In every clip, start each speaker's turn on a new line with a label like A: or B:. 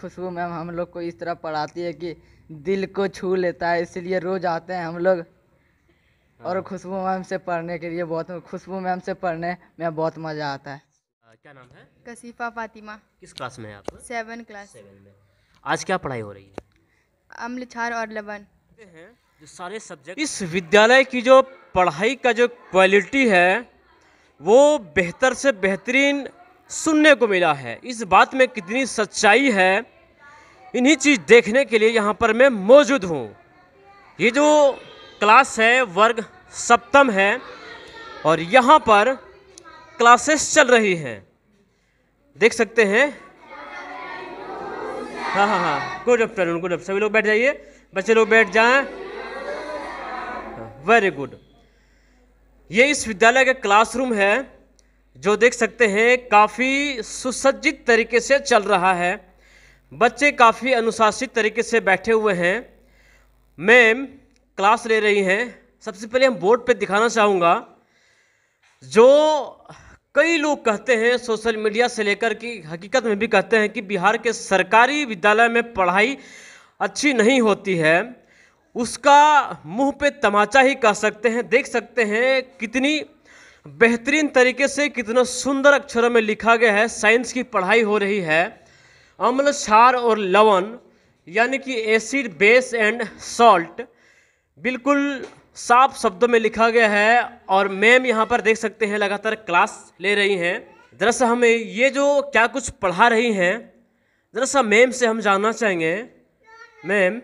A: खुशबू ma'am हम लोग को इस तरह पढ़ाती है कि दिल को छू लेता है, इसलिए रोज आते हैं हम लोग। और खुशबू मैम से पढ़ने के लिए खुशबू मैम से पढ़ने में बहुत मज़ा आता है।
B: क्या नाम है?
C: कसीफ़ा फातिमा।
B: किस क्लास में है आप?
C: 7 क्लास।
B: 7 में। आज क्या पढ़ाई हो रही है?
C: अम्ल क्षार और लवण।
B: जो सारे सब्जेक्ट इस विद्यालय की जो पढ़ाई का जो क्वालिटी है वो बेहतर से बेहतरीन सुनने को मिला है। इस बात में कितनी सच्चाई है, इन्हीं चीज़ देखने के लिए यहाँ पर मैं मौजूद हूँ। ये जो क्लास है वर्ग सप्तम है और यहाँ पर क्लासेस चल रही हैं, देख सकते हैं। हाँ, गुड आफ्टरनून, गुड आफ्टरनून। सभी लोग बैठ जाइए, बच्चे लोग बैठ जाएं। Very good. ये इस विद्यालय का क्लासरूम है जो देख सकते हैं काफ़ी सुसज्जित तरीके से चल रहा है। बच्चे काफ़ी अनुशासित तरीके से बैठे हुए हैं। मैम क्लास ले रही हैं। सबसे पहले हम बोर्ड पे दिखाना चाहूँगा, जो कई लोग कहते हैं सोशल मीडिया से लेकर कि हकीकत में भी कहते हैं कि बिहार के सरकारी विद्यालय में पढ़ाई अच्छी नहीं होती है, उसका मुंह पे तमाचा ही कह सकते हैं। देख सकते हैं कितनी बेहतरीन तरीके से, कितना सुंदर अक्षरों में लिखा गया है। साइंस की पढ़ाई हो रही है। अम्ल क्षार और लवण यानी कि एसिड बेस एंड सॉल्ट, बिल्कुल साफ शब्दों में लिखा गया है। और मैम यहाँ पर देख सकते हैं लगातार क्लास ले रही हैं। दरअसल हमें ये जो क्या कुछ पढ़ा रही हैं, दरअसल मैम से हम जानना चाहेंगे। मैम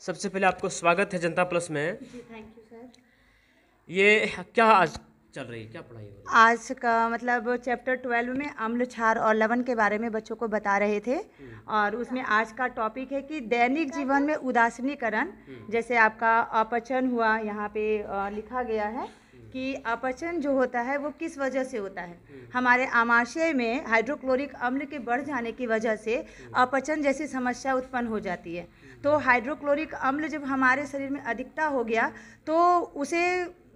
B: सबसे पहले आपको स्वागत है जनता प्लस में।
D: जी थैंक यू सर।
B: ये क्या आज चल रही है, क्या पढ़ाई हो रही है?
D: आज का मतलब चैप्टर 12 में अम्ल क्षार और लवण के बारे में बच्चों को बता रहे थे। और उसमें आज का टॉपिक है कि दैनिक जीवन में उदासीनीकरण, जैसे आपका अपचन हुआ, यहाँ पे लिखा गया है कि अपचन जो होता है वो किस वजह से होता है। हमारे आमाशय में हाइड्रोक्लोरिक अम्ल के बढ़ जाने की वजह से अपचन जैसी समस्या उत्पन्न हो जाती है। तो हाइड्रोक्लोरिक अम्ल जब हमारे शरीर में अधिकता हो गया तो उसे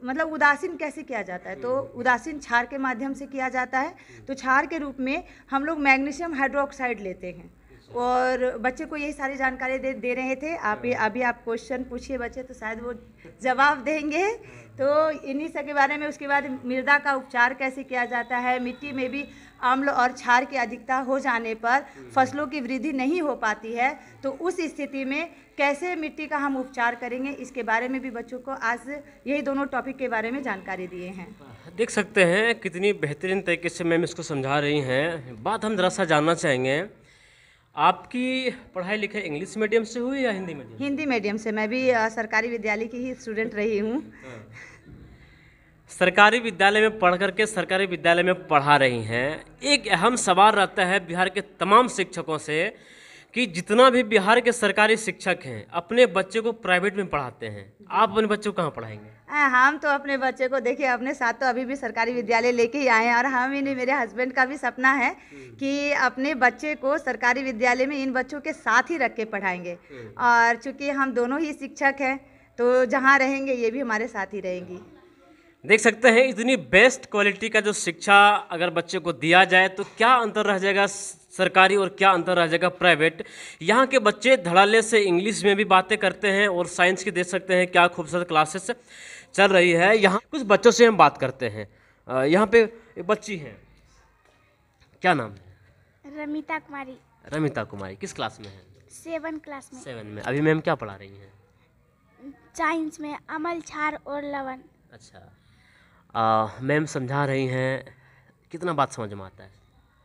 D: मतलब उदासीन कैसे किया जाता है, तो उदासीन क्षार के माध्यम से किया जाता है। तो क्षार के रूप में हम लोग मैग्नीशियम हाइड्रोक्साइड लेते हैं। और बच्चे को यही सारी जानकारी दे रहे थे। अभी आप क्वेश्चन पूछिए बच्चे, तो शायद वो जवाब देंगे। तो इन्हीं सब के बारे में, उसके बाद मृदा का उपचार कैसे किया जाता है, मिट्टी में भी अम्ल और क्षार की अधिकता हो जाने पर फसलों की वृद्धि नहीं हो पाती है, तो उस स्थिति में कैसे मिट्टी का हम उपचार करेंगे, इसके बारे में भी बच्चों को आज यही दोनों टॉपिक के बारे में जानकारी दिए हैं।
B: देख सकते हैं कितनी बेहतरीन तरीके से मैम इसको समझा रही हैं। बात हम दरअसल जानना चाहेंगे, आपकी पढ़ाई लिखाई इंग्लिश मीडियम से हुई या हिंदी मीडियम?
D: हिंदी मीडियम से। मैं भी सरकारी विद्यालय की ही स्टूडेंट रही हूँ।
B: सरकारी विद्यालय में पढ़ करके सरकारी विद्यालय में पढ़ा रही हैं। एक अहम सवाल रहता है बिहार के तमाम शिक्षकों से कि जितना भी बिहार के सरकारी शिक्षक हैं अपने बच्चे को प्राइवेट में पढ़ाते हैं, आप अपने बच्चे को कहाँ पढ़ाएंगे?
D: हम तो अपने बच्चे को देखिए अपने साथ तो अभी भी सरकारी विद्यालय लेके ही आए हैं। और हम ही नहीं, मेरे हस्बैंड का भी सपना है कि अपने बच्चे को सरकारी विद्यालय में इन बच्चों के साथ ही रख के पढ़ाएंगे। और चूँकि हम दोनों ही शिक्षक हैं तो जहाँ रहेंगे ये भी हमारे साथ ही रहेंगी।
B: देख सकते हैं इतनी बेस्ट क्वालिटी का जो शिक्षा अगर बच्चे को दिया जाए तो क्या अंतर रह जाएगा सरकारी और क्या अंतर रह जाएगा प्राइवेट। यहाँ के बच्चे धड़ल्ले से इंग्लिश में भी बातें करते हैं और साइंस की देख सकते हैं क्या खूबसूरत क्लासेस चल रही है। यहाँ कुछ बच्चों से हम बात करते हैं। यहाँ पे एक बच्ची है, क्या नाम है?
E: रमिता कुमारी।
B: रमिता कुमारी किस क्लास में है?
E: 7 क्लास में।
B: 7 में। अभी मैम क्या पढ़ा रही हैं?
E: साइंस में अम्ल क्षार और लवण।
B: अच्छा, मैम समझा रही हैं, कितना बात समझ में आता है?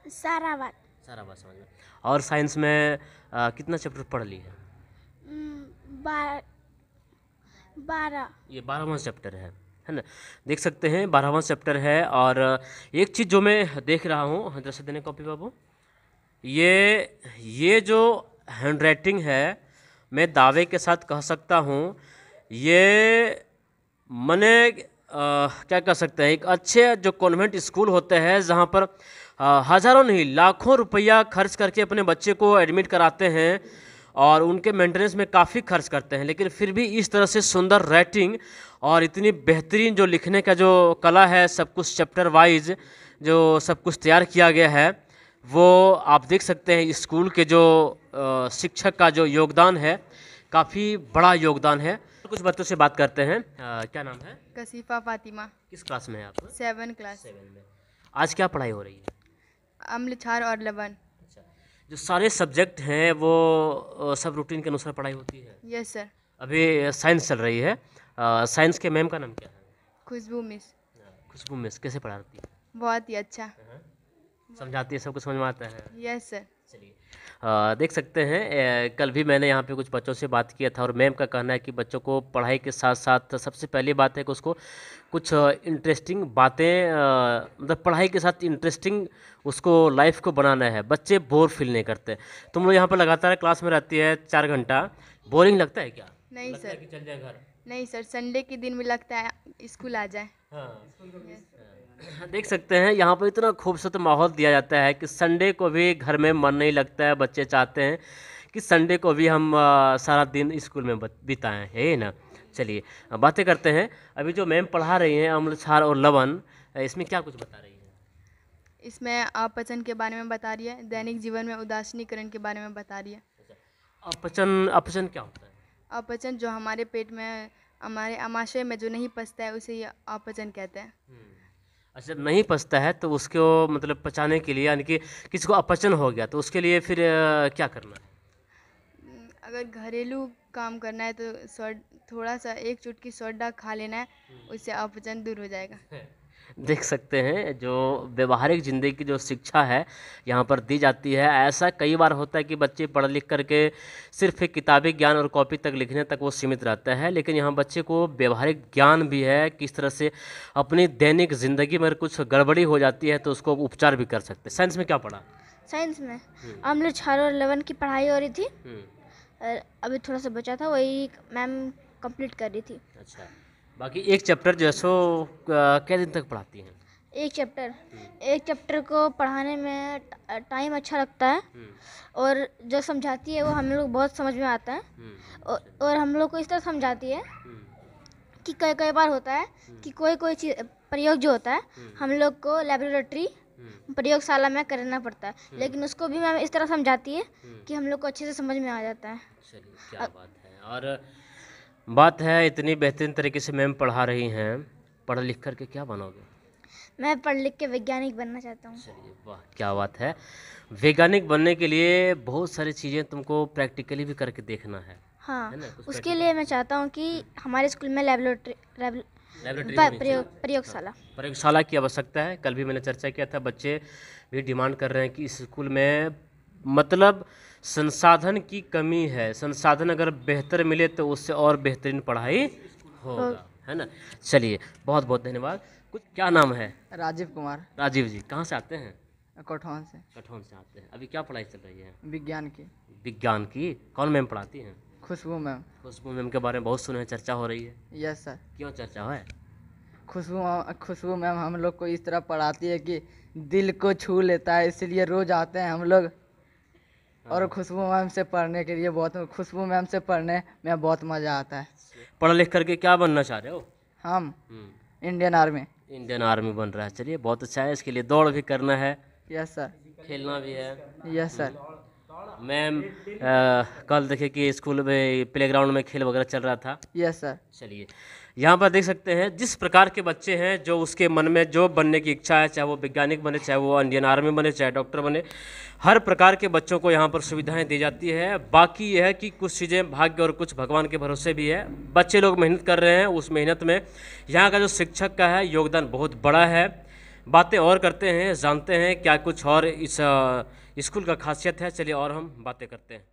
E: सारा बात
B: समझ में। और साइंस में कितना चैप्टर पढ़ ली है?
E: 12।
B: ये 12वां चैप्टर है ना? देख सकते हैं 12वां चैप्टर है। और एक चीज़ जो मैं देख रहा हूँ, दरअसल देने कॉपी बाबू, ये जो हैंडराइटिंग है मैं दावे के साथ कह सकता हूँ ये मने क्या कह सकते हैं, एक अच्छे जो कॉन्वेंट स्कूल होते हैं जहाँ पर हज़ारों नहीं लाखों रुपया खर्च करके अपने बच्चे को एडमिट कराते हैं और उनके मेंटेनेंस में काफ़ी खर्च करते हैं, लेकिन फिर भी इस तरह से सुंदर राइटिंग और इतनी बेहतरीन जो लिखने का जो कला है, सब कुछ चैप्टर वाइज जो सब कुछ तैयार किया गया है, वो आप देख सकते हैं स्कूल के जो शिक्षक का जो योगदान है काफ़ी बड़ा योगदान है। कुछ बच्चों से बात करते हैं। क्या नाम है?
C: कसीफ़ा फातिमा,
B: किस क्लास में है आप?
C: 7 क्लास।
B: 7 में। आज क्या पढ़ाई हो रही है?
C: अम्ल क्षार और लवण।
B: अच्छा, जो सारे सब्जेक्ट हैं वो सब रूटीन के अनुसार पढ़ाई होती है?
C: Yes sir.
B: अभी साइंस चल रही है। साइंस के मैम का नाम क्या है?
C: खुशबू मिस।
B: खुशबू मिस। कैसे पढ़ाती है?
C: बहुत ही अच्छा।
B: समझाती है, सबको समझ में आता है?
C: Yes sir.
B: चलिए, देख सकते हैं कल भी मैंने यहाँ पे कुछ बच्चों से बात किया था और मैम का कहना है कि बच्चों को पढ़ाई के साथ साथ सबसे पहली बात है कि उसको कुछ इंटरेस्टिंग बातें मतलब पढ़ाई के साथ इंटरेस्टिंग उसको लाइफ को बनाना है। बच्चे बोर फील नहीं करते। तुम लोग यहाँ पर लगातार क्लास में रहती है 4 घंटा, बोरिंग लगता है क्या?
C: नहीं
B: लगता है
C: सर।
B: कि चल जाए घर?
C: नहीं सर, संडे के दिन भी लगता है स्कूल आ जाए।
B: देख सकते हैं यहाँ पर इतना खूबसूरत माहौल दिया जाता है कि संडे को भी घर में मन नहीं लगता है। बच्चे चाहते हैं कि संडे को भी हम सारा दिन स्कूल में बिताएं, है ना। चलिए बातें करते हैं। अभी जो मैम पढ़ा रही हैं अम्ल क्षार और लवण, इसमें क्या कुछ बता रही हैं?
C: इसमें अपचन के बारे में बता रही है, दैनिक जीवन में उदासीनीकरण के बारे में बता रही है।
B: अपचन, अपचन क्या होता है?
C: अपचन जो हमारे पेट में, हमारे आमाशय में जो नहीं पचता है उसे ये अपचन कहते हैं।
B: अच्छा, नहीं पचता है तो उसको मतलब पचाने के लिए, यानी कि किसी को अपचन हो गया तो उसके लिए फिर क्या करना है?
C: अगर घरेलू काम करना है तो थोड़ा सा 1 चुटकी सोडा खा लेना है, उससे अपचन दूर हो जाएगा।
B: देख सकते हैं जो व्यवहारिक ज़िंदगी की जो शिक्षा है यहाँ पर दी जाती है। ऐसा कई बार होता है कि बच्चे पढ़ लिख करके सिर्फ एक किताबी ज्ञान और कॉपी तक लिखने तक वो सीमित रहता है, लेकिन यहाँ बच्चे को व्यवहारिक ज्ञान भी है, किस तरह से अपनी दैनिक ज़िंदगी में कुछ गड़बड़ी हो जाती है तो उसको उपचार भी कर सकते हैं। साइंस में क्या पढ़ा?
E: साइंस में अम्ल क्षार और लवण की पढ़ाई हो रही थी। अभी थोड़ा सा बचा था, वही मैम कंप्लीट कर रही थी।
B: अच्छा, बाकी एक चैप्टर जो है सो क्या दिन तक पढ़ाती हैं?
E: एक चैप्टर को पढ़ाने में टाइम अच्छा लगता है और जो समझाती है वो हम लोग बहुत समझ में आता है। और हम लोग को इस तरह समझाती है कि कई कई बार होता है कि कोई चीज़ प्रयोग जो होता है हम लोग को लेबोरेटरी प्रयोगशाला में करना पड़ता है, लेकिन उसको भी मैम इस तरह समझाती है कि हम लोग को अच्छे से समझ में आ जाता है।
B: चलिए, क्या बात है। और बात है इतनी बेहतरीन तरीके से मैम पढ़ा रही हैं, पढ़ लिख करके क्या बनोगे?
E: मैं पढ़ लिख के वैज्ञानिक बनना चाहता हूँ।
B: चलिए, वाह क्या बात है। वैज्ञानिक बनने के लिए बहुत सारी चीज़ें तुमको प्रैक्टिकली भी करके देखना है।
E: हाँ,
B: है ना? कुछ
E: उसके लिए मैं चाहता हूँ कि हमारे स्कूल में
B: लेबोरेटरी
E: प्रयोगशाला
B: प्रयोगशाला की आवश्यकता है। कल भी मैंने चर्चा किया था, बच्चे भी डिमांड कर रहे हैं कि इस स्कूल में मतलब संसाधन की कमी है। संसाधन अगर बेहतर मिले तो उससे और बेहतरीन पढ़ाई होगा, है ना। चलिए, बहुत बहुत धन्यवाद। कुछ क्या नाम है?
A: राजीव कुमार।
B: राजीव जी, कहाँ से आते हैं?
A: कठौन से।
B: कठौन से आते हैं। अभी क्या पढ़ाई चल रही है?
A: विज्ञान की।
B: विज्ञान की। कौन मैम पढ़ाती हैं?
A: खुशबू मैम।
B: खुशबू मैम के बारे में बहुत सुने हैं, चर्चा हो रही है।
A: Yes sir.
B: क्यों चर्चा है?
A: खुशबू मैम हम लोग को इस तरह पढ़ाती है कि दिल को छू लेता है, इसलिए रोज आते हैं हम लोग। और खुशबू मैम से पढ़ने में बहुत मज़ा आता है।
B: पढ़ लिख करके क्या बनना चाह रहे हो?
A: हम इंडियन आर्मी।
B: इंडियन आर्मी बन रहा है। चलिए, बहुत अच्छा है। इसके लिए दौड़ भी करना है।
A: Yes sir.
B: खेलना भी है।
A: Yes sir.
B: मैम कल देखे कि स्कूल में प्लेग्राउंड में खेल वगैरह चल रहा था।
A: Yes sir.
B: चलिए, यहाँ पर देख सकते हैं जिस प्रकार के बच्चे हैं, जो उसके मन में जो बनने की इच्छा है, चाहे वो वैज्ञानिक बने, चाहे वो इंडियन आर्मी बने, चाहे डॉक्टर बने, हर प्रकार के बच्चों को यहाँ पर सुविधाएं दी जाती है। बाकी यह है कि कुछ चीज़ें भाग्य और कुछ भगवान के भरोसे भी है। बच्चे लोग मेहनत कर रहे हैं, उस मेहनत में यहाँ का जो शिक्षक का है योगदान बहुत बड़ा है। बातें और करते हैं, जानते हैं क्या कुछ और इस स्कूल का खासियत है। चलिए और हम बातें करते हैं।